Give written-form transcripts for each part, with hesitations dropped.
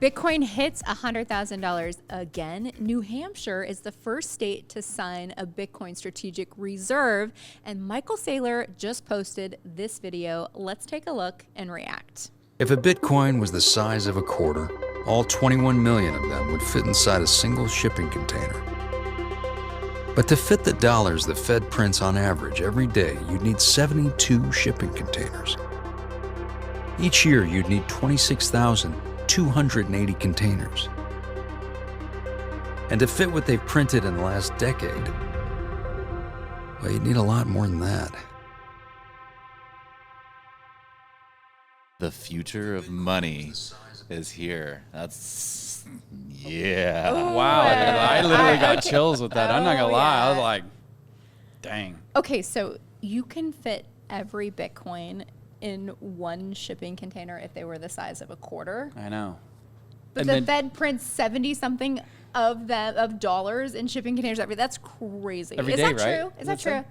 Bitcoin hits $100,000 again. New Hampshire is the first state to sign a Bitcoin strategic reserve, and Michael Saylor just posted this video. Let's take a look and react. If a Bitcoin was the size of a quarter, all 21 million of them would fit inside a single shipping container. But to fit the dollars the Fed prints on average every day, you'd need 72 shipping containers. Each year, you'd need 26,280 containers. And to fit what they've printed in the last decade, well, you'd need a lot more than that. The future of money is here. That's, yeah. Ooh, Wow, dude, I literally got chills with that. I'm not gonna lie. I was yeah. like, dang. Okay, so you can fit every Bitcoin in one shipping container if they were the size of a quarter. I know. But the Fed prints 70-something of dollars in shipping containers every. That's crazy. Every Is day, that right? true? Is that true?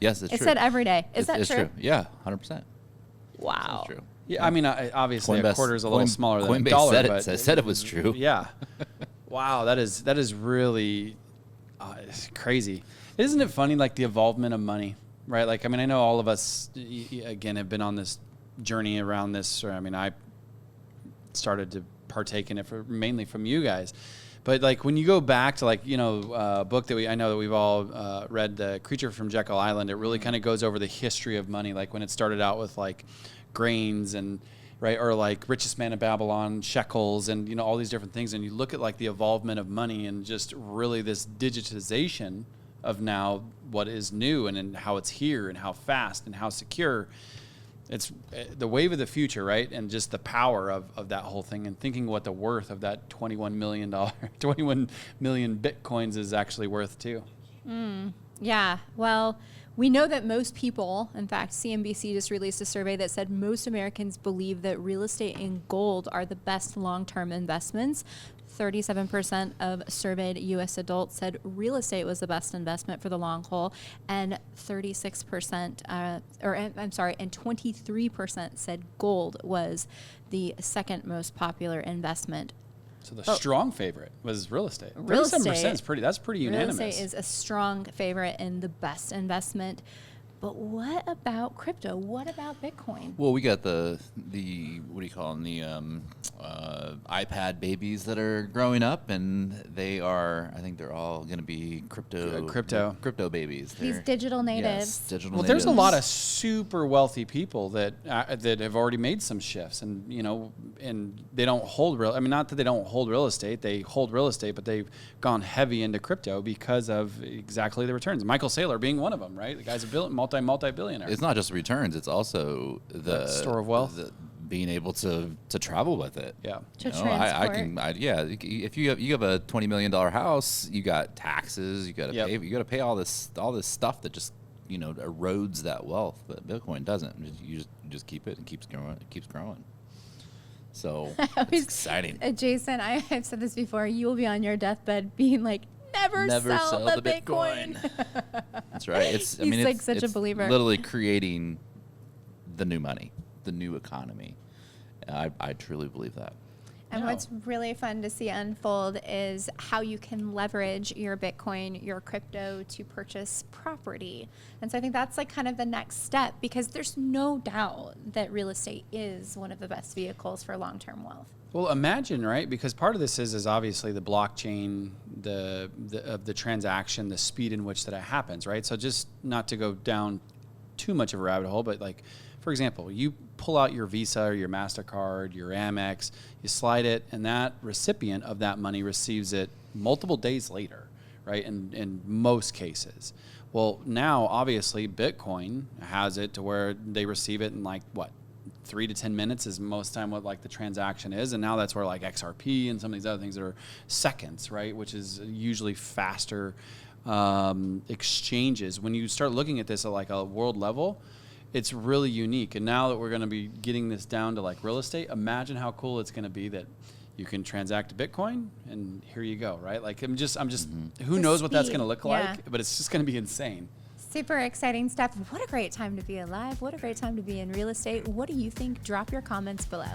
Yes, it's It true. said every day. Is that it's true? Yeah, 100%. Wow. It's true. Yeah, I mean, obviously Coinbase- a quarter is a little smaller than a Coinbase dollar, said it, but said it was true. Yeah. Wow, that is really it's crazy. Isn't it funny, like the evolvement of money, right? Like, I mean, I know all of us, again, have been on this journey around this. Or, I mean, I started to partake in it mainly from you guys. But like when you go back to like, a book that I know that we've all read, The Creature from Jekyll Island, it really kind of goes over the history of money. Like when it started out with like grains and right, or like richest man in Babylon, shekels, and all these different things. And you look at like the evolvement of money and just really this digitization of now what is new and how it's here and how fast and how secure. It's the wave of the future, right? And just the power of that whole thing, and thinking what the worth of that $21 million Bitcoins is actually worth too. Yeah, well, we know that most people, in fact, CNBC just released a survey that said most Americans believe that real estate and gold are the best long-term investments. 37% of surveyed U.S. adults said real estate was the best investment for the long haul, and 36%, and 23% said gold was the second most popular investment. So the strong favorite was real estate. Real 37% estate- is that's pretty unanimous. Real estate is a strong favorite and the best investment. But what about crypto? What about Bitcoin? Well, we got the what do you call them, the iPad babies that are growing up, and I think they're all going to be crypto babies. These digital natives. Yes, digital Well, natives. there's a lot of super wealthy people that have already made some shifts, and and they don't hold real. I mean, not that they don't hold real estate; they hold real estate, but they've gone heavy into crypto because of exactly the returns. Michael Saylor being one of them, right? The guy's a multi-billionaire. It's not just returns; it's also the store of wealth. Being able to travel with it. Yeah. To transport. If you have a $20 million house, you got taxes, you got to pay. You got to pay all this stuff that just erodes that wealth. But Bitcoin doesn't. You just keep it and keeps growing. It keeps growing. So it's exciting. Jason, I've said this before. You will be on your deathbed being like, never sell the Bitcoin. That's right. He's like such a believer. Literally creating the new money, the new economy. I truly believe that. And what's really fun to see unfold is how you can leverage your Bitcoin, your crypto, to purchase property. And so I think that's like kind of the next step, because there's no doubt that real estate is one of the best vehicles for long-term wealth. Well, imagine, right? Because part of this is obviously the blockchain, of the transaction, the speed in which that it happens, right? So just not to go down too much of a rabbit hole, but like, for example, you pull out your Visa or your MasterCard, your Amex, you slide it, and that recipient of that money receives it multiple days later, right? In most cases. Well, now, obviously, Bitcoin has it to where they receive it in 3 to 10 minutes is most time what like the transaction is. And now that's where like XRP and some of these other things that are seconds, right? Which is usually faster exchanges. When you start looking at this at like a world level, it's really unique. And now that we're going to be getting this down to like real estate, imagine how cool it's going to be that you can transact Bitcoin and here you go, right? Like I'm just who knows what that's going to look like, but it's just going to be insane. Super exciting stuff. What a great time to be alive. What a great time to be in real estate. What do you think? Drop your comments below.